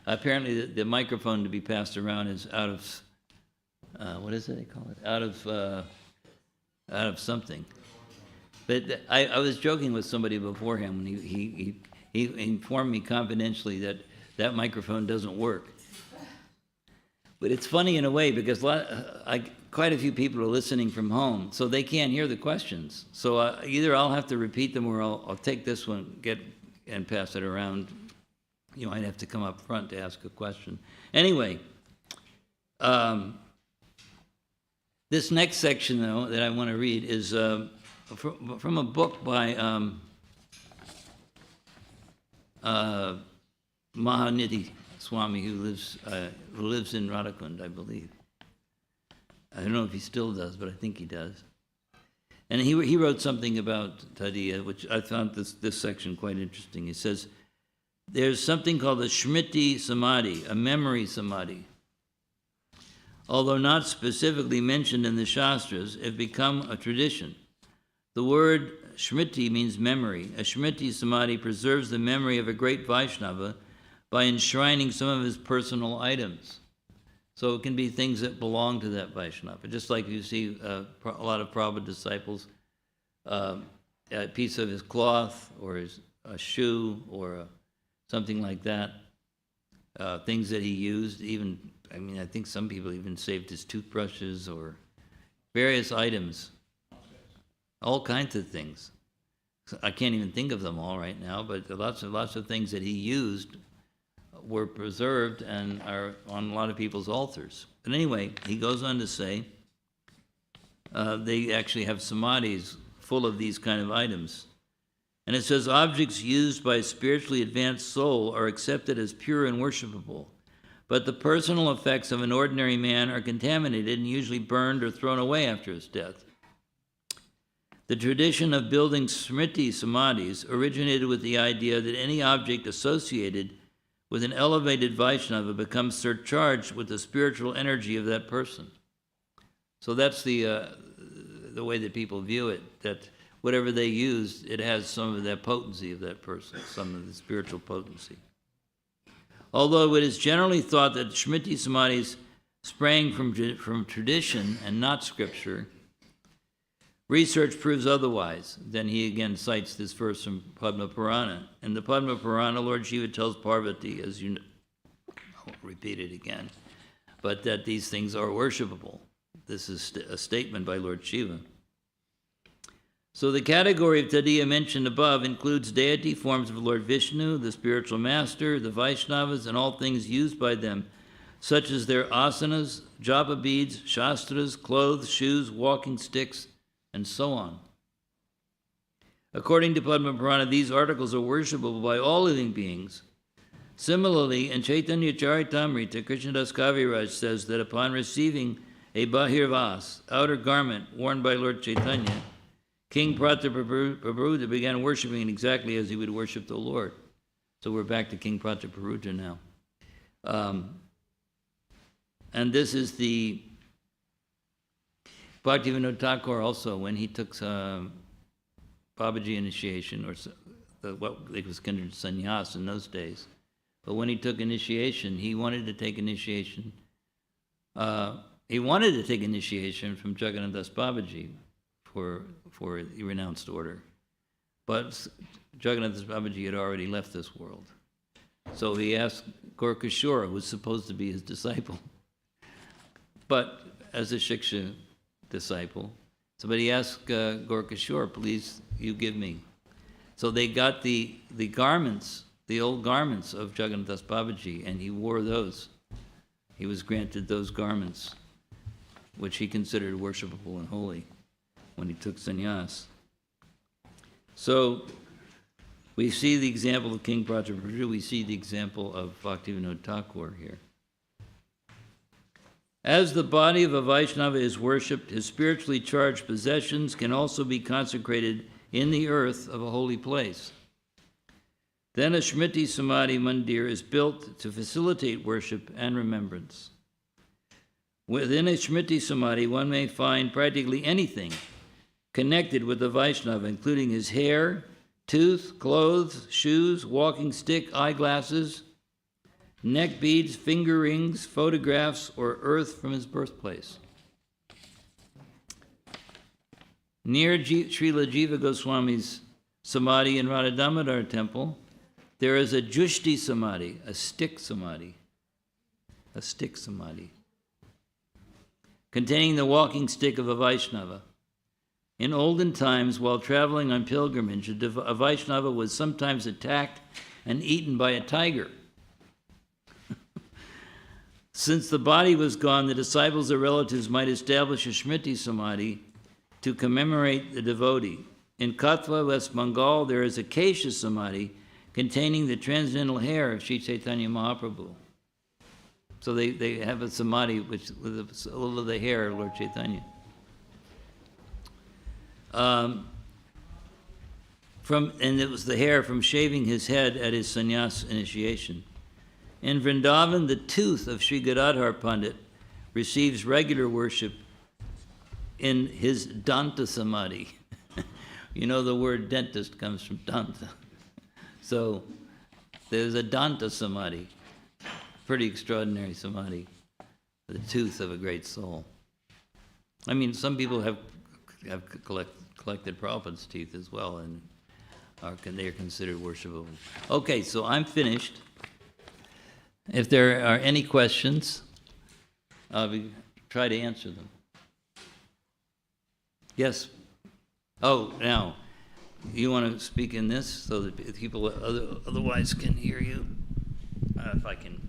apparently the microphone to be passed around is out of, what is it they call it? Out of something. But I was joking with somebody beforehand when he informed me confidentially that microphone doesn't work. But it's funny in a way because quite a few people are listening from home, so they can't hear the questions. So either I'll have to repeat them or I'll take this one, and pass it around. You might have to come up front to ask a question. Anyway, this next section, though, that I want to read is from a book by Mahanidhi Swami, who lives in Radhakund, I believe. I don't know if he still does, but I think he does. And he wrote something about Tadiya, which I found this section quite interesting. He says, there's something called a Smriti Samadhi, a memory samadhi. Although not specifically mentioned in the Shastras, it become a tradition. The word Smriti means memory. A Smriti Samadhi preserves the memory of a great Vaishnava by enshrining some of his personal items. So it can be things that belong to that Vaishnava. Just like you see a lot of Prabhupada disciples, a piece of his cloth or a shoe or something like that, things that he used. Even, I think some people even saved his toothbrushes or various items, all kinds of things. I can't even think of them all right now, but lots of things that he used were preserved and are on a lot of people's altars. But anyway, he goes on to say, they actually have samadhis full of these kind of items. And it says, objects used by a spiritually advanced soul are accepted as pure and worshipable, but the personal effects of an ordinary man are contaminated and usually burned or thrown away after his death. The tradition of building Smriti Samadhis originated with the idea that any object associated with an elevated Vaishnava becomes surcharged with the spiritual energy of that person. So that's the the way that people view it, that whatever they use, it has some of that potency of that person, some of the spiritual potency. Although it is generally thought that Shmiti Samadhis sprang from tradition and not scripture, research proves otherwise. Then he again cites this verse from Padma Purana. In the Padma Purana, Lord Shiva tells Parvati, as you know, I won't repeat it again, but that these things are worshipable. This is a statement by Lord Shiva. So the category of Tadiya mentioned above includes deity forms of Lord Vishnu, the spiritual master, the Vaishnavas, and all things used by them, such as their asanas, japa beads, shastras, clothes, shoes, walking sticks, and so on. According to Padma Purana, these articles are worshipable by all living beings. Similarly, in Chaitanya Charitamrita, Krishnadas Kaviraj says that upon receiving a bahirvas, outer garment worn by Lord Chaitanya, King Prataparudra began worshiping exactly as he would worship the Lord. So we're back to King Prataparudra now. And this is the Bhaktivedanta Thakur also, when he took Babaji initiation, or what it was considered sannyas in those days. But when he took initiation, he wanted to take initiation. He wanted to take initiation from Jagannath Das Babaji for the renounced order. But Jagannath Das Babaji had already left this world. So he asked Gorkashore, who was supposed to be his disciple, but as a Shiksha disciple. So, but he asked Gorkashore, please, you give me. So they got the garments, the old garments of Jagannath Das Babaji, and he wore those. He was granted those garments, which he considered worshipable and holy when he took sannyas. So we see the example of King Prataparudra, we see the example of Bhaktivedanta Thakur here. As the body of a Vaishnava is worshipped, his spiritually charged possessions can also be consecrated in the earth of a holy place. Then a Shmiti Samadhi Mandir is built to facilitate worship and remembrance. Within a Shmiti Samadhi, one may find practically anything connected with the Vaishnava, including his hair, tooth, clothes, shoes, walking stick, eyeglasses, neck beads, finger rings, photographs, or earth from his birthplace. Near Srila Jiva Goswami's Samadhi in Radha Damodar temple, there is a Jushti Samadhi, a stick Samadhi, containing the walking stick of a Vaishnava. In olden times, while traveling on pilgrimage, a Vaishnava was sometimes attacked and eaten by a tiger. Since the body was gone, the disciples or relatives might establish a Shmiti Samadhi to commemorate the devotee. In Katwa, West Bengal, there is a Kesha Samadhi containing the transcendental hair of Sri Chaitanya Mahaprabhu. So they have a Samadhi with a little of the hair of Lord Chaitanya. And it was the hair from shaving his head at his sannyas initiation. In Vrindavan, the tooth of Sri Gadadhar Pandit receives regular worship in his Danta Samadhi. You know, the word dentist comes from Danta. So there's a Danta Samadhi, pretty extraordinary Samadhi, the tooth of a great soul. I mean, some people have collected Prabhupada's teeth as well, and they are considered worshipable. Okay, so I'm finished. If there are any questions, I'll try to answer them. Yes? Oh, now, you want to speak in this so that people otherwise can hear you? If I can.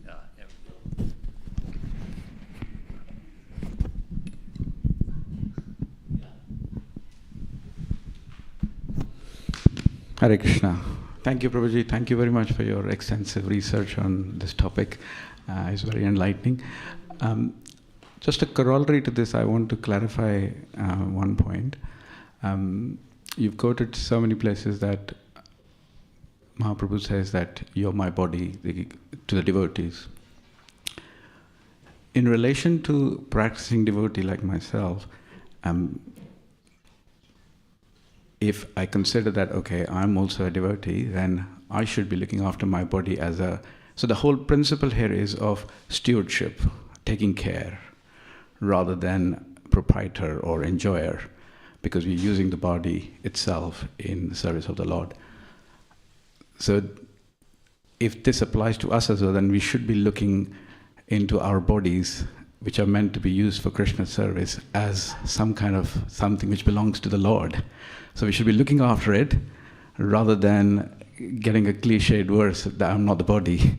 There we go. Hare Krishna. Thank you, Prabhuji. Thank you very much for your extensive research on this topic. It's very enlightening. Just a corollary to this, I want to clarify one point. You've quoted so many places that Mahaprabhu says that you're my body to the devotees. In relation to practicing devotee like myself, If I consider that, okay, I'm also a devotee, then I should be looking after my body as a... So the whole principle here is of stewardship, taking care, rather than proprietor or enjoyer, because we're using the body itself in the service of the Lord. So if this applies to us as well, then we should be looking into our bodies, which are meant to be used for Krishna's service, as some kind of something which belongs to the Lord. So we should be looking after it, rather than getting a cliched verse that I'm not the body,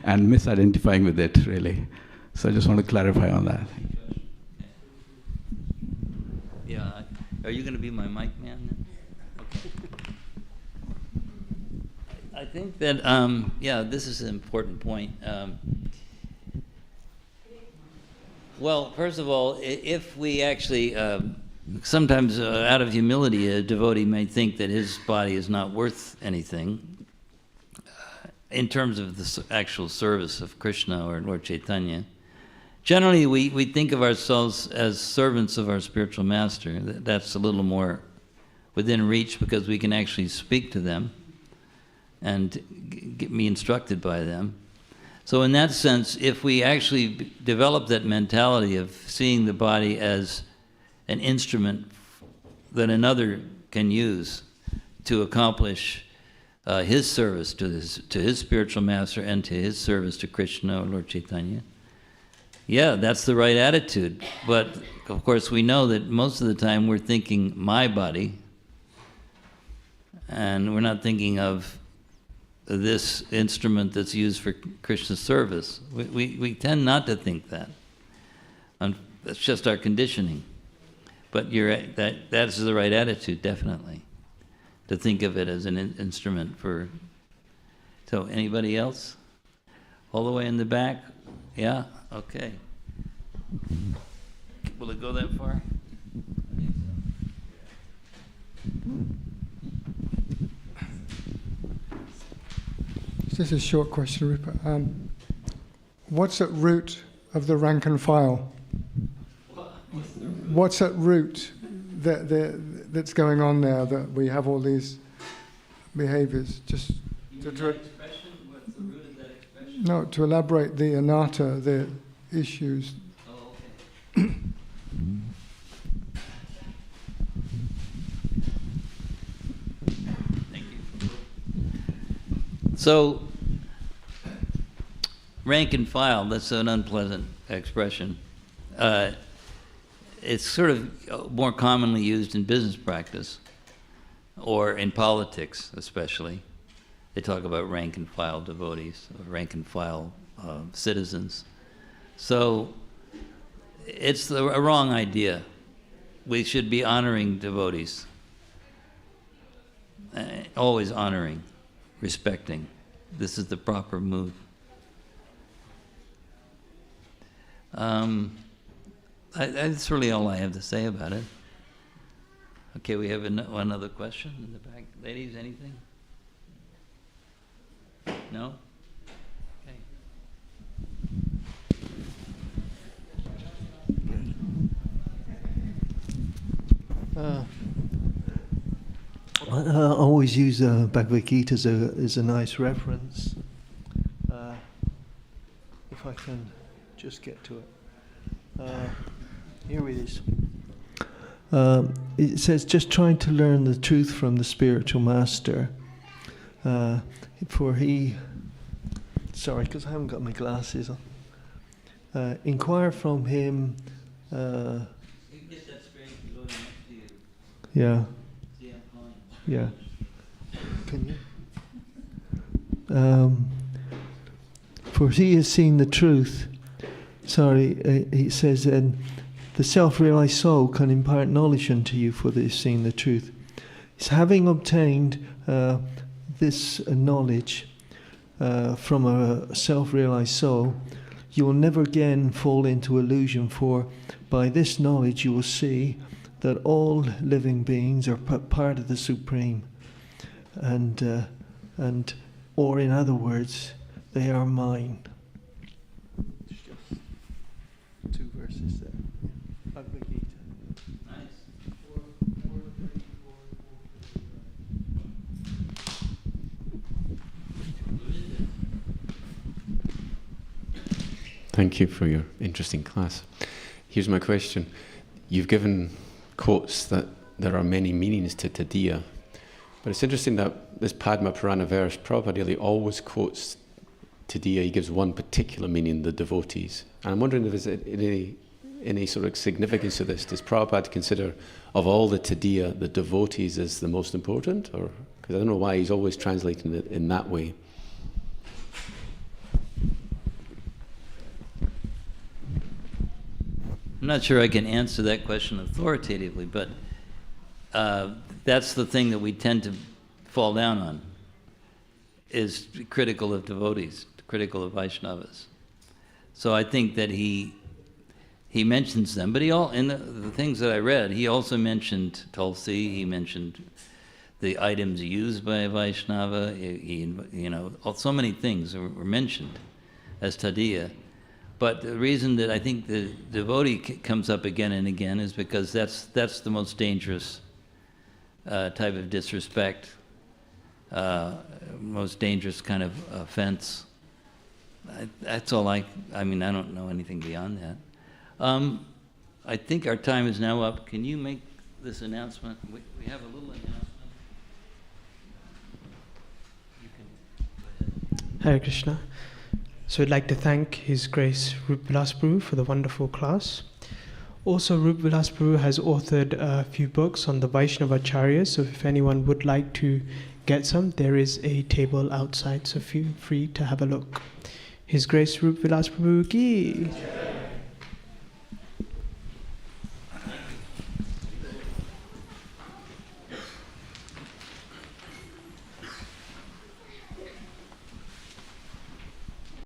and misidentifying with it, really. So I just want to clarify on that. Yeah, are you going to be my mic man then? Okay. I think that, this is an important point. Well, first of all, if we actually, sometimes out of humility, a devotee may think that his body is not worth anything in terms of the actual service of Krishna or Lord Chaitanya. Generally, we think of ourselves as servants of our spiritual master. That's a little more within reach because we can actually speak to them and be instructed by them. So in that sense, if we actually develop that mentality of seeing the body as an instrument that another can use to accomplish his service to his spiritual master and to his service to Krishna or Lord Chaitanya, yeah, that's the right attitude. But of course, we know that most of the time we're thinking my body, and we're not thinking of this instrument that's used for Krishna's service. We tend not to think that. That's just our conditioning. But you're right, that's the right attitude, definitely, to think of it as an instrument for... So anybody else? All the way in the back? Yeah? Okay. Will it go that far? Just a short question, Rupa. What's at root of the rank and file? What's at root that's going on there, that we have all these behaviors? Just you mean that expression? What's the root of that expression? No, to elaborate the anatta, the issues. Oh, okay. Thank you. So, rank and file, that's an unpleasant expression. It's sort of more commonly used in business practice or in politics especially. They talk about rank and file devotees, or rank and file citizens. So it's a wrong idea. We should be honoring devotees, always honoring, respecting. This is the proper mood. That's really all I have to say about it. Okay, we have one other question in the back. Ladies, anything? No? Okay. I always use Bhagavad Gita as a nice reference. If I can just get to it. Here it is. It says, just trying to learn the truth from the spiritual master. For he, sorry, because I haven't got my glasses on. Inquire from him. You can get that straight and go next to you. Yeah. See, I'm calling. Yeah. Can you? For he has seen the truth. Sorry, he says, and the self-realized soul can impart knowledge unto you, for they have seen the truth. It's having obtained this knowledge from a self-realized soul, you will never again fall into illusion, for by this knowledge you will see that all living beings are part of the Supreme, and or in other words, they are mine. It's just 2 verses there. Bhagavad Gita. Thank you for your interesting class. Here's my question. You've given quotes that there are many meanings to Tadiya, but it's interesting that this Padma Purana verse, Prabhupada really always quotes Tadiya. He gives one particular meaning, the devotees. And I'm wondering if there's any sort of significance to this. Does Prabhupada consider, of all the Tadiya, the devotees as the most important? Or because I don't know why he's always translating it in that way. I'm not sure I can answer that question authoritatively, but that's the thing that we tend to fall down on, is critical of devotees, critical of Vaishnavas. So I think that he mentions them, but in the things that I read, he also mentioned Tulsi, he mentioned the items used by a Vaishnava, so many things were mentioned as Tadiya. But the reason that I think the devotee comes up again and again is because that's the most dangerous type of disrespect, most dangerous kind of offense. That's all I don't know anything beyond that. I think our time is now up. Can you make this announcement? We have a little announcement. You can go ahead. Hare Krishna. So I'd like to thank His Grace Rup Vilas Prabhu for the wonderful class. Also, Rup Vilas Prabhu has authored a few books on the Vaishnava Acharyas, so if anyone would like to get some, there is a table outside, so feel free to have a look. His Grace Rup Vilas Prabhu ki